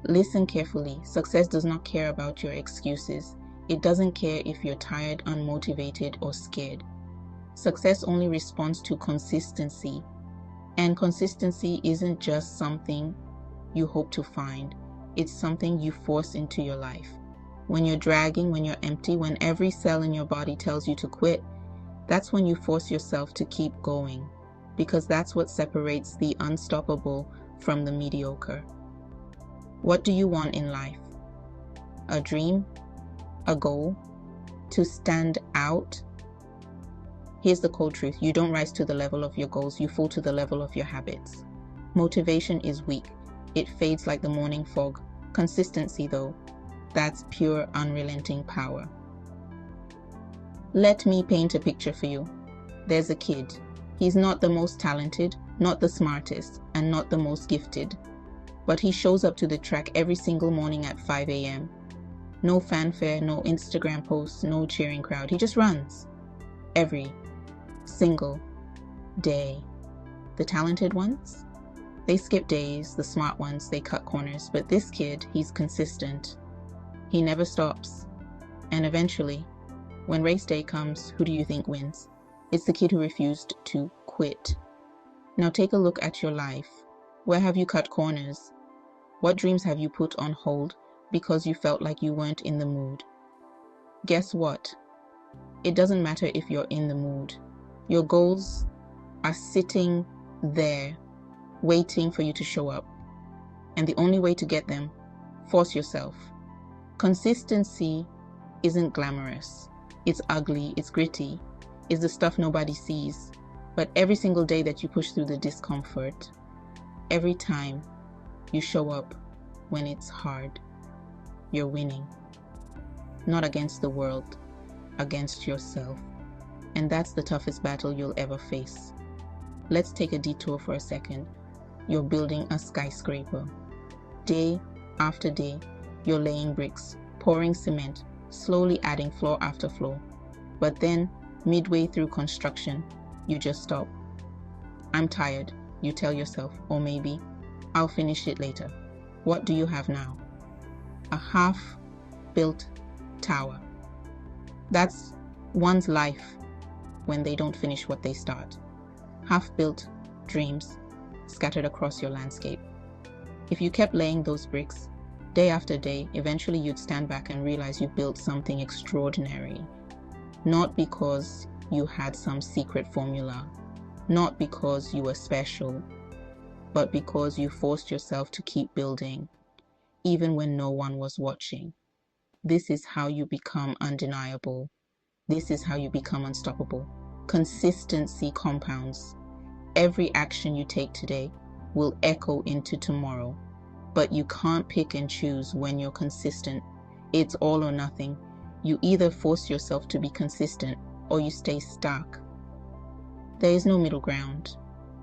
Listen carefully. Success does not care about your excuses. It doesn't care if you're tired, unmotivated, or scared. Success only responds to consistency. And consistency isn't just something you hope to find. It's something you force into your life. When you're dragging, when you're empty, when every cell in your body tells you to quit, that's when you force yourself to keep going. Because that's what separates the unstoppable from the mediocre. What do you want in life? A dream? A goal? To stand out? Here's the cold truth. You don't rise to the level of your goals. You fall to the level of your habits. Motivation is weak. It fades like the morning fog. Consistency, though, that's pure, unrelenting power. Let me paint a picture for you. There's a kid. He's not the most talented, not the smartest, and not the most gifted. But he shows up to the track every single morning at 5 a.m. No fanfare, no Instagram posts, no cheering crowd. He just runs. Every single day. The talented ones? They skip days. The smart ones, they cut corners. But this kid, he's consistent. He never stops. And eventually, when race day comes, who do you think wins? It's the kid who refused to quit. Now take a look at your life. Where have you cut corners? What dreams have you put on hold because you felt like you weren't in the mood? Guess what? It doesn't matter if you're in the mood. Your goals are sitting there, waiting for you to show up. And the only way to get them, force yourself. Consistency isn't glamorous. It's ugly, it's gritty, it's the stuff nobody sees. But every single day that you push through the discomfort, every time you show up when it's hard, you're winning. Not against the world, against yourself. And that's the toughest battle you'll ever face. Let's take a detour for a second. You're building a skyscraper. Day after day, you're laying bricks, pouring cement, slowly adding floor after floor. But then, midway through construction, you just stop. I'm tired, you tell yourself, or maybe, I'll finish it later. What do you have now? A half-built tower. That's one's life when they don't finish what they start. Half-built dreams scattered across your landscape. If you kept laying those bricks, day after day, eventually you'd stand back and realize you built something extraordinary. Not because you had some secret formula, not because you were special, but because you forced yourself to keep building, even when no one was watching. This is how you become undeniable. This is how you become unstoppable. Consistency compounds. Every action you take today will echo into tomorrow, but you can't pick and choose when you're consistent. It's all or nothing. You either force yourself to be consistent or you stay stuck. There is no middle ground.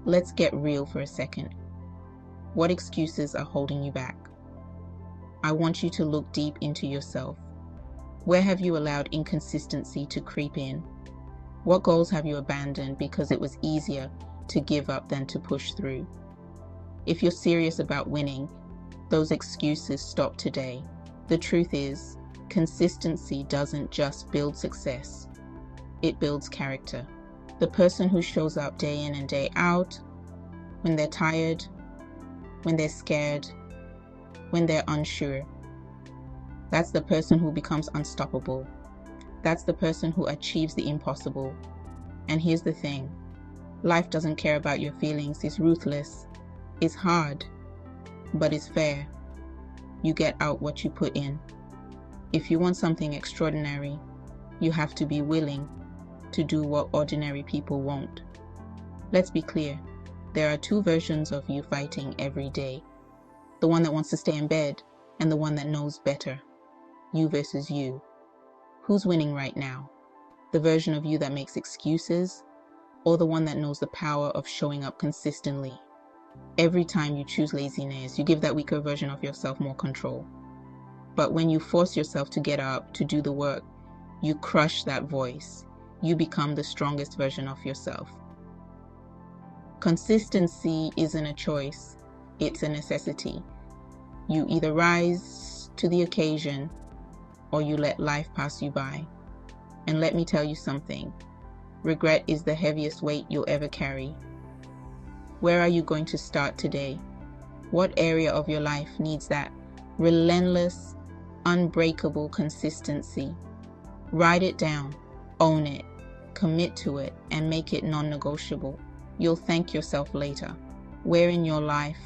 Let's get real for a second. What excuses are holding you back? I want you to look deep into yourself. Where have you allowed inconsistency to creep in? What goals have you abandoned because it was easier to give up than to push through? If you're serious about winning, those excuses stop today. The truth is, consistency doesn't just build success, it builds character. The person who shows up day in and day out, when they're tired, when they're scared, when they're unsure. That's the person who becomes unstoppable. That's the person who achieves the impossible. And here's the thing. Life doesn't care about your feelings. It's ruthless. It's hard, but it's fair. You get out what you put in. If you want something extraordinary, you have to be willing to do what ordinary people won't. Let's be clear. There are two versions of you fighting every day. The one that wants to stay in bed and the one that knows better. You versus you. Who's winning right now? The version of you that makes excuses, or the one that knows the power of showing up consistently? Every time you choose laziness, you give that weaker version of yourself more control. But when you force yourself to get up, to do the work, you crush that voice. You become the strongest version of yourself. Consistency isn't a choice, it's a necessity. You either rise to the occasion or you let life pass you by. And let me tell you something. Regret is the heaviest weight you'll ever carry. Where are you going to start today? What area of your life needs that relentless, unbreakable consistency? Write it down, own it, commit to it, and make it non-negotiable. You'll thank yourself later. Where in your life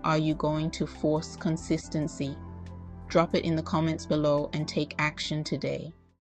are you going to force consistency? Drop it in the comments below and take action today.